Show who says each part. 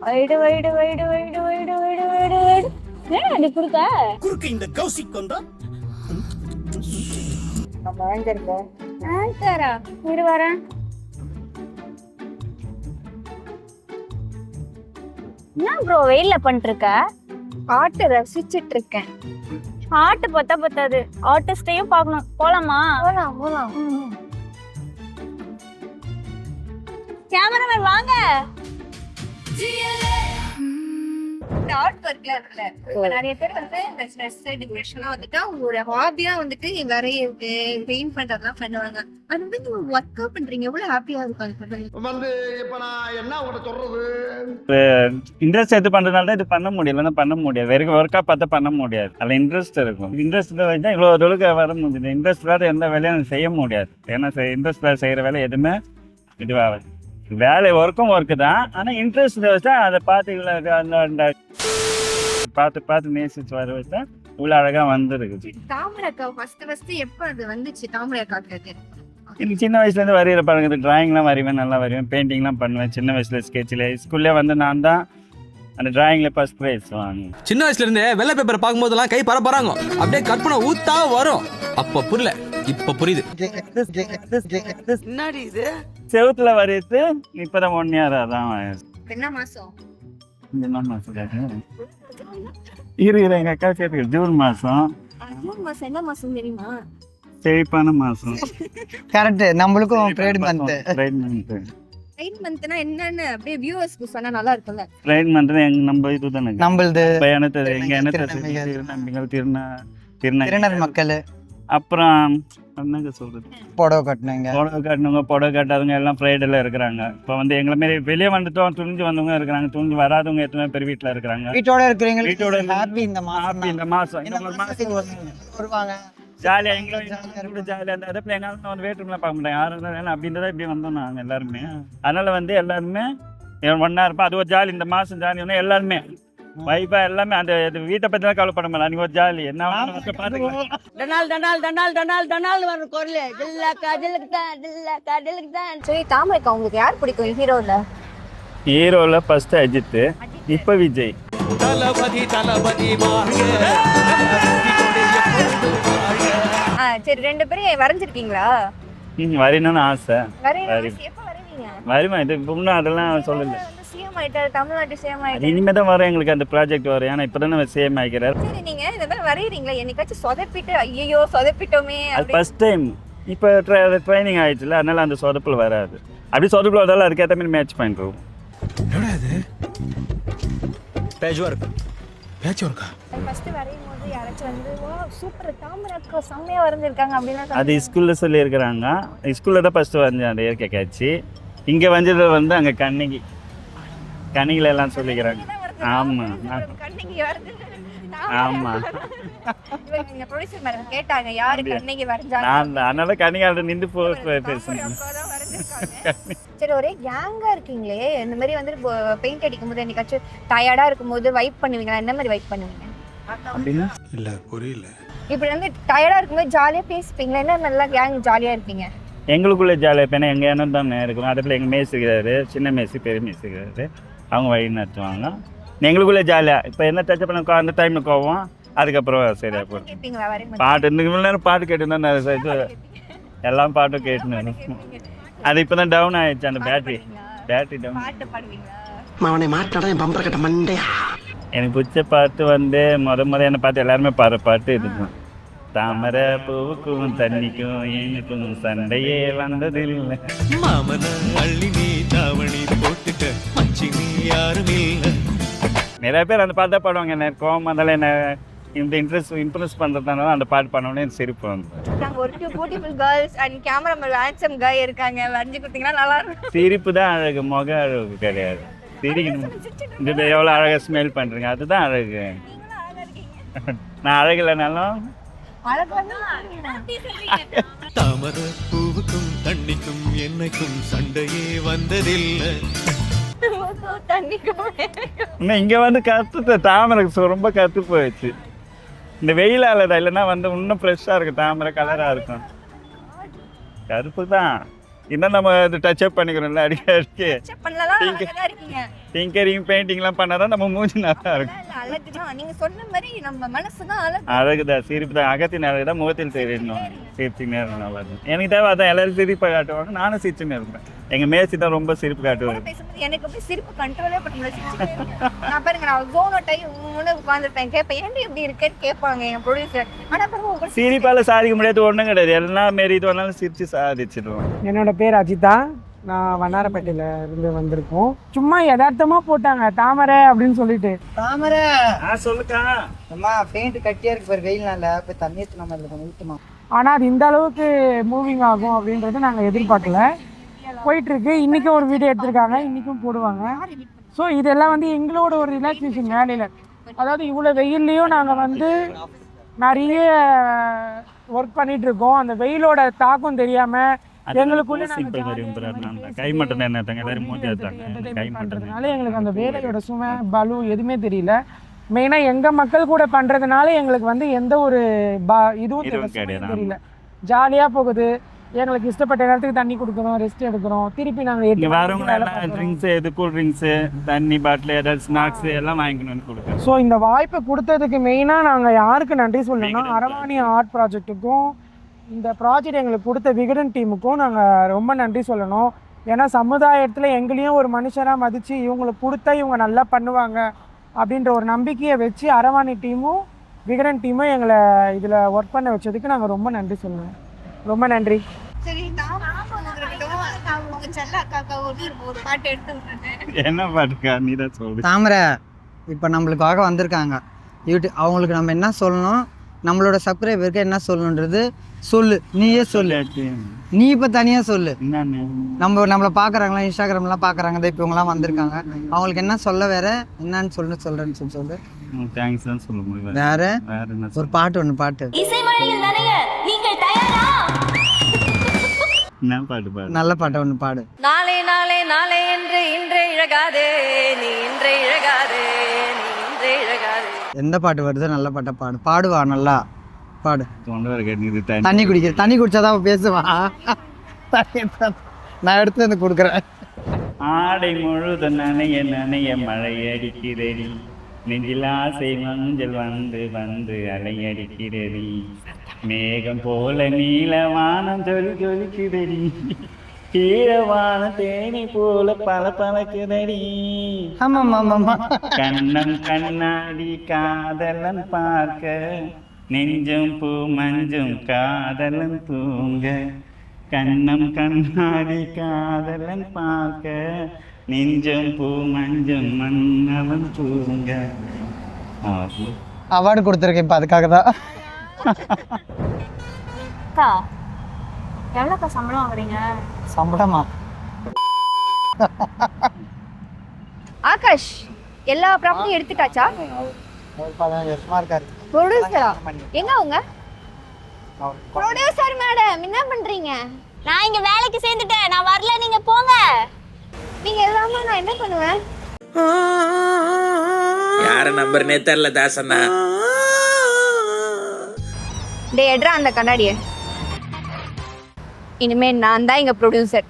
Speaker 1: Wide wide wide wide wide wide wide wide. ஏன் அப்படி குறுக்க
Speaker 2: குறுக்கு இந்த கௌசிக் வந்தா
Speaker 1: நம்ம ஆங்கர்ல ஆங்கரா இரு வரேன். என்ன ப்ரோ வெயில்ல பண்ணிருக்க?
Speaker 3: பாட்டு ரசிச்சிட்டு இருக்கேன்.
Speaker 1: பாட்டு பத்தா பத்தாது, ஆர்டிஸ்டையும் பார்க்கணும். போலாமா?
Speaker 3: போலாம் போலாம்.
Speaker 1: கேமராமேன் வாங்க.
Speaker 3: இந்த ஆர்ட் ஒர்க்ல இருக்குல்ல, இப்ப நிறைய பேர் வந்து இந்த ஸ்ட்ரெஸ் டிப்ரெஷன்லாம் வந்துட்டு ஒரு ஹாபியா வந்துட்டு வரையிறது பெயிண்ட் பண்றதெல்லாம் பண்ணுவாங்க. அது வந்து நீங்க ஒர்க் அவுட் பண்றீங்க, எவ்வளவு ஹாப்பியா இருக்கும் அது பண்றது.
Speaker 2: வந்து இப்ப நான் என்ன உங்கள்கிட்ட சொல்றது?
Speaker 4: இன்ட்ரெஸ்ட் எது பண்றதுனால தான் இது பண்ண முடியல, இல்லைன்னா பண்ண முடியாது. வெறும் ஒர்க்கா பார்த்தா பண்ண முடியாது. அதில் இன்ட்ரெஸ்ட் இருக்கும். இன்ட்ரெஸ்ட் வச்சா இவ்வளோ தொழுக்க வர முடியுது. இன்ட்ரெஸ்ட் வேறு எந்த வேலையும் செய்ய முடியாது. ஏன்னா இன்ட்ரெஸ்ட் வேறு செய்கிற வேலை எதுவுமே இதுவாகுது. வேலை ஒர்க்கு தான். ஆனால் இன்ட்ரெஸ்ட் வச்சா அதை பார்த்து அந்த பார்த்து பார்த்து நேசிச்சு வர வச்சா இவ்வளோ அழகாக வந்துருக்குது.
Speaker 3: தாமரை அக்கா ஃபர்ஸ்ட் எப்ப அது வந்துச்சு? தாமரை அக்காக்கு
Speaker 4: எனக்கு சின்ன வயசுலேருந்து வரைகிற பழகுது. ட்ராயிங்லாம் வரைவேன், நல்லா வரைவேன். பெயிண்டிங்லாம் பண்ணுவேன். சின்ன வயசில் ஸ்கெட்சில் ஸ்கூல்லே வந்து நான் தான் அந்த டிராயிங்கில் ஃபர்ஸ்ட் ப்ரைஸ் வாங்க.
Speaker 5: சின்ன வயசுல இருந்தே வெள்ளை பேப்பர் பார்க்கும்போதெல்லாம் கை பரப்பறாங்க. அப்படியே கற்பனை ஊத்தா வரும். அப்ப புரியல, இப்ப புரியுது.
Speaker 2: என்னடி இது?
Speaker 4: செவுத்துல வரையது இப்பதான் 1 year தான்.
Speaker 3: என்ன மாசம்?
Speaker 4: என்ன மாசம்? இரு எங்க அக்கா சேர்த்து ஜூன் மாசம்.
Speaker 3: ஜூன் மாசம் என்ன மாசம் தெரியுமா?
Speaker 4: செழிப்பான மாசம்.
Speaker 6: கரெக்ட். நம்மளுக்கும் pride month.
Speaker 4: Pride month.
Speaker 3: Pride மந்த்னா என்னன்னு அப்படியே வியூவர்ஸ்க்கு சொன்னா நல்லா இருக்கும்ல.
Speaker 4: ப்ரைட் மந்த்னா எங்க நம்ம இதுதானே.
Speaker 6: நம்மளது
Speaker 4: பயணத்தை எங்க திருநம்பிகள்
Speaker 6: திருநர் மக்கள்.
Speaker 4: அப்புறம் என்னங்க சொல்றது,
Speaker 6: புடவை கட்டினவங்க,
Speaker 4: புடவை கட்டினவங்க, புடவை கட்டாதவங்க எல்லாம் ஃப்ரைடேல இருக்கிறாங்க. இப்போ வந்து எங்களை மாரி வெளியே வந்துட்டோம் துணிஞ்சு வந்தவங்க இருக்கிறாங்க. துணிஞ்சு வராதவங்க எத்தனை பேர் வீட்டில் இருக்கிறாங்க.
Speaker 6: வீட்டோட இருக்கிறவங்க
Speaker 4: வீட்டோட
Speaker 6: ஹாப்பி. இந்த மாசம்
Speaker 4: இந்த மாசம்
Speaker 6: வருவாங்க
Speaker 4: ஜாலியாக. எங்களும் ஜாலியாக அந்த இடத்துல எங்களால் வந்து வேற்றுமெல்லாம் பார்க்க மாட்டாங்க. யாரும் இருந்தாலும் அப்படின்றத இப்படி வந்தோம் நாங்கள் எல்லாருமே. அதனால வந்து எல்லாருமே ஒன்றா இருப்போம். அது ஒரு ஜாலி. இந்த மாதம் ஜாலி ஒன்று எல்லாருமே வைப்பா எல்லாமே. அந்த வீட்டை பற்றி தான் கவலைப்பட முடியல. அன்றைக்கி ஒரு ஜாலி. என்ன பார்த்துக்கலாம்.
Speaker 1: டனால் டனால் டனால் டனால் டனால் வர குரல் டில்லா கடலுக்கு தான் டில்லா கடலுக்கு தான்.
Speaker 3: சரி, தாமரை அக்கா உங்களுக்கு யார் பிடிக்கும் ஹீரோல?
Speaker 4: ஹீரோவில் ஃபர்ஸ்ட் அஜித், இப்போ விஜய்.
Speaker 3: சரி, 2 பேரும் வரைஞ்சிருக்கீங்களா?
Speaker 4: வரையணும்னு ஆசை.
Speaker 3: எப்ப வருவீங்க?
Speaker 4: வருமா இது இன்னும் அதெல்லாம் சொல்லல.
Speaker 3: சிஎம் ஆயிட்டாரு, தமிழ்நாட்டு சிஎம் ஆயிட்டாரு.
Speaker 4: இனிமேல் தான் வரும் எங்களுக்கு அந்த ப்ராஜெக்ட் வரும். ஏன்னா இப்போ தானே சேம் ஆகிக்கிறார்.
Speaker 3: சரி, நீங்க இந்த மாதிரி வரையறீங்களா? என்னைக்காச்சும் சொதப்பிட்டு ஐயோ சொதப்பிட்டோமே
Speaker 4: அது ஃபர்ஸ்ட் டைம். இப்போ ட்ரைனிங் ஆயிடுச்சுல, அதனால அந்த சொதப்பில் வராது. அப்படி சொதப்பில் வந்தாலும் அதுக்கேற்ற மாதிரி மேட்ச் பண்ணிடுவோம்.
Speaker 3: ஃபர்ஸ்ட் வரையும் போது யாராச்சும் வந்து வா சூப்பர் தாமரை அக்கா செம்மையா வரைஞ்சிருக்காங்க அப்படின்னா
Speaker 4: அது ஸ்கூலில் சொல்லியிருக்கிறாங்க. ஸ்கூலில் தான் ஃபஸ்ட்டு வரைஞ்சேன் அந்த இயற்கை காட்சி. இங்கே வந்தது வந்து அங்கே கண்ணிகள் எல்லாம் சொல்லிக்கிறாங்க. ஆமாம் ஆமாம்.
Speaker 3: கேட்டாங்க யாரு கண்ணகி வரைஞ்சாங்க.
Speaker 4: நான் அதனால கண்ணிகால நின்று பேசுனேன்.
Speaker 3: சரி, ஒரே கேங்கா இருக்கீங்களே. இந்த மாதிரி வந்து பெயிண்ட் அடிக்கும் போது என்னைக்காச்சும் டயர்டா இருக்கும்போது வைப் பண்ணுவீங்களா? என்ன மாதிரி வைப் பண்ணுவீங்க?
Speaker 4: அப்படின்னா
Speaker 2: இல்ல புரியல.
Speaker 3: இப்படி வந்து டயர்டா இருக்கும்போது ஜாலியா பேசிப்பீங்களா? என்ன நல்லா கேங் ஜாலியா இருப்பீங்க?
Speaker 4: எங்களுக்குள்ளே ஜாலியாக இருப்பேன். எங்கள் எண்ணம் தான் இருக்கும். அதில் எங்கள் மேஸ் இருக்கிறாரு, சின்ன மேஸு பெரிய மேஸ் இருக்கிறாரு. அவங்க வழி நடத்துவாங்க. எங்களுக்குள்ளே ஜாலியாக இப்போ என்ன டச் பண்ண அந்த டைமில் கோவம். அதுக்கப்புறம் சரியாக போகும்.
Speaker 3: கேட்பீங்களா வரையும்?
Speaker 4: பாட்டு இவ்வளோ நேரம் பாட்டு கேட்டுருந்தா இது எல்லாம் பாட்டும் கேட்டுன்னு. அது இப்போ தான் டவுன் ஆயிடுச்சு. அந்த பேட்டரி டவுன்.
Speaker 3: பாட்டு பாடுவீங்களா?
Speaker 2: அவனை மாட்டாடா என் பம்பர கட்ட மண்டையா.
Speaker 4: எனக்கு பிடிச்ச பாட்டு வந்து முத என்னை பார்த்து எல்லாருமே பாடுற பாட்டு இதுதான். தாமரை பூவுக்கும் தண்ணிக்கும் எனக்கும் சண்டையே வந்ததில்லை. நிறைய பேர் அந்த பாட்டு தான் பாடுவாங்க. என்ன கோவம் வந்தாலும் என்ன இந்த இம்ப்ரெஸ் பண்ணுறதுனால அந்த பாட்டு பண்ணோன்னே எனக்கு சிரிப்பு வந்து.
Speaker 3: நாங்கள் ஒரு 2 beautiful girls and cameraman handsome காய் இருக்காங்க. வரைஞ்சி கொடுத்தீங்கன்னா நல்லா இருக்கும்.
Speaker 4: சிரிப்பு தான் அழகு, முக அழகு கிடையாது. சிரிக்கணும். இது எவ்வளோ அழகாக ஸ்மெல் பண்ணுறீங்க, அதுதான் அழகு. நான் அழகு இல்லைனாலும்
Speaker 5: தாமரை பூவுக்கும் தண்ணிக்கும் என்னைக்கும் சண்டையே வந்ததில்லை.
Speaker 4: இன்னும் இங்கே வந்து கற்றுத்த தாமரை ரொம்ப கற்று போயிடுச்சு. இந்த வெயிலால் தான். இல்லைன்னா வந்து இன்னும் ஃப்ரெஷ்ஷாக இருக்கும். தாமரை கலராக இருக்கும். கருப்பு தான். இன்னும் நம்ம இது டச் அப் பண்ணிக்கிறோம்ல அடிக்கடி
Speaker 3: செக் பண்ணலாம் அழகா இருக்கீங்க.
Speaker 4: டிங்கரிங் பெயிண்டிங்லாம் பண்ணாதான் நம்ம மூஞ்சி நல்லா இருக்கும்.
Speaker 3: இல்ல, அழகுதான். நீங்க சொன்ன மாதிரி நம்ம மனசுதான் அழகு.
Speaker 4: அழகுதான், சிரிப்பு தான். அகத்தின் அழகுதான் முகத்தில் தெரியணும். சிரிச்சுன்னே இருக்கும், நல்லா இருக்கும். எனக்கு தேவை அதான், எல்லாரும் சிரிப்பை காட்டுவாங்க, நானும் சிரிச்சுன்னு இருப்பேன். எங்க மேசி தான் ரொம்ப சிரிப்பு காட்டுவாங்க.
Speaker 3: பேசும்போது எனக்கு அப்படியே சிரிப்பு கண்ட்ரோலே பண்ண முடியல. நான் பாருங்க, நான் ஜோன் அவுட் ஆகி உட்காந்துருப்பேன். கேட்பேன், ஏன்டி இப்படி இருக்கேன்னு கேட்பாங்க என் ப்ரொடியூசர். ஆனா பாருங்க,
Speaker 4: சிரிப்பால சாதிக்க முடியாது ஒன்றும் கிடையாது. எல்லாம் மாரி இது வேணாலும் சிரிச்சு சாதிச்சிடுவோம்.
Speaker 7: என்னோட பேர் அஜிதா. நான் வண்ணாரப்பேட்டையில இருந்து வந்திருக்கோம். சும்மா யதார்த்தமா போட்டாங்க தாமரை அப்படின்னு சொல்லிட்டு.
Speaker 6: தாமரை
Speaker 4: சொல்லுக்கா.
Speaker 6: அம்மா பெயிண்ட் கட்டியா இருக்கு பாரு, வெயில் நாள்ல போய் தண்ணி எடுத்து நம்ம அதில் கொஞ்சம் ஊற்றுமா.
Speaker 7: ஆனா அது இந்த அளவுக்கு மூவிங் ஆகும் அப்படின்றத நாங்க எதிர்பார்க்கல. போயிட்டு இருக்கு. இன்னைக்கும் ஒரு வீடியோ எடுத்திருக்காங்க, இன்னைக்கும் போடுவாங்க. ஸோ இதெல்லாம் வந்து எங்களோட ஒரு ரிலாக்ஸேஷன் வேலையில. அதாவது இவ்வளோ வெயில்லையும் நாங்கள் வந்து நிறைய ஒர்க் பண்ணிட்டு இருக்கோம். அந்த வெயிலோட தாக்கம் தெரியாம எங்களுக்குள்ள
Speaker 4: கை மட்டும் எல்லாரும் மூஞ்சி
Speaker 7: பண்றதுனால எங்களுக்கு அந்த வேலையோட சுமை பலு எதுவுமே தெரியல. மெயினா எங்க மக்கள் கூட பண்றதுனால எங்களுக்கு வந்து எந்த ஒரு இதுவும் தெரியல. ஜாலியா போகுது. எங்களுக்கு இஷ்டப்பட்ட நேரத்துக்கு தண்ணி கொடுக்குறோம், ரெஸ்ட் எடுக்கிறோம். திருப்பி நாங்கள்
Speaker 4: கூல் ட்ரிங்க்ஸ், தண்ணி பாட்டில், ஏதாவது ஸ்நாக்ஸ் எல்லாம் வாங்கிக்கணும்னு கொடுக்குறோம்.
Speaker 7: ஸோ இந்த வாய்ப்பை கொடுத்ததுக்கு மெயினாக நாங்கள் யாருக்கு நன்றி சொல்லணும்னா அரவாணி ஆர்ட் ப்ராஜெக்ட்டுக்கும் இந்த ப்ராஜெக்ட் எங்களுக்கு கொடுத்த விகடன் டீமுக்கும் நாங்கள் ரொம்ப நன்றி சொல்லணும். ஏன்னா சமுதாயத்தில் எங்களையும் ஒரு மனுஷராக மதித்து இவங்களுக்கு கொடுத்தா இவங்க நல்லா பண்ணுவாங்க அப்படின்ற ஒரு நம்பிக்கையை வச்சு அரவாணி டீமும் விகடன் டீமும் எங்களை இதில் ஒர்க் பண்ண வச்சதுக்கு நாங்கள் ரொம்ப நன்றி சொல்லுவோம். ரொம்ப நன்றி.
Speaker 3: சரி, நான் உங்க செல்ல அக்காக்கா ஒரு பாட்டு எடுத்து
Speaker 4: என்ன பாட்டுக்கா நீ தான் சொல்லு.
Speaker 6: தாமரை இப்போ நம்மளுக்காக வந்திருக்காங்க யூடியூப். அவங்களுக்கு நம்ம என்ன சொல்லணும், நம்மளோட சப்ஸ்கிரைபருக்கு என்ன சொல்லணுன்றது சொல்லு. நீயே சொல்லு. நீ இப்போ தனியாக சொல்லு. நம்மளை பார்க்குறாங்களா, இன்ஸ்டாகிராம்லாம் பார்க்குறாங்க, இப்போ இவங்கலாம் வந்திருக்காங்க. அவங்களுக்கு என்ன சொல்ல, வேற என்னன்னு சொல்கிறேன்னு சொல்லு.
Speaker 4: தேங்க்ஸ் தான் சொல்ல முடியும்.
Speaker 6: வேற
Speaker 4: என்ன
Speaker 6: ஒரு பாட்டு ஒன்று பாட்டு.
Speaker 4: என்ன பாட்டு பாடு?
Speaker 6: நல்ல பாட்டை ஒன்று பாடு.
Speaker 1: நாளே நாளே நாளே என்று இன்றே இழகாதே நீ இன்றே இழகாதே நீ இன்றே இழகாதே.
Speaker 6: எந்த பாட்டு வருதோ நல்ல பாட்டை பாடு. பாடுவா, நல்லா பாடு.
Speaker 4: தண்ணி
Speaker 6: குடிக்கிற, தண்ணி குடிச்சாதான் பேசுவா. நான் எடுத்து வந்து கொடுக்குறேன்.
Speaker 4: ஆடை முழுத நனைய நனைய மழை அடிக்கிறடி, நெஞ்சில் ஆசை மஞ்சள் வந்து வந்து அலையடிக்கிறடி, மேகம் போல நீலவானம் ஜொலிக்குதடி, கீழவான தேனி போல பல பழக்குதடி. கண்ணம் கண்ணாடி காதலன் பார்க்க, நெஞ்சும் பூ மஞ்சும் காதலன் தூங்க, கண்ணம் கண்ணாடி காதலன் பார்க்க, நெஞ்சும் பூ மஞ்சும் மன்னவன் தூங்க.
Speaker 6: அவார்டு கொடுத்துருக்கேன் இப்போ அதுக்காக தான்.
Speaker 3: எவ்வளோக்கா சம்பளம் வாங்குறீங்க?
Speaker 6: சம்பளமா?
Speaker 3: ஆகாஷ், எல்லா ப்ராப்பர்ட்டியும் எடுத்துட்டாச்சா?
Speaker 6: 15 வருஷமா இருக்காரு.
Speaker 3: ப்ரொடியூசரா? எங்க அவங்க? ப்ரொடியூசர் மேடம், என்ன பண்றீங்க?
Speaker 8: நான் இங்க வேலைக்கு சேர்ந்துட்டேன், நான் வரல, நீங்க போங்க.
Speaker 3: நீங்க எல்லாமே நான் என்ன பண்ணுவேன்?
Speaker 9: யார நம்பர்னே தெரியல தாசண்ணா.
Speaker 3: டே எட்ரா அந்த கண்ணாடிய. இனிமே நான் தான் இங்க ப்ரொடியூசர்.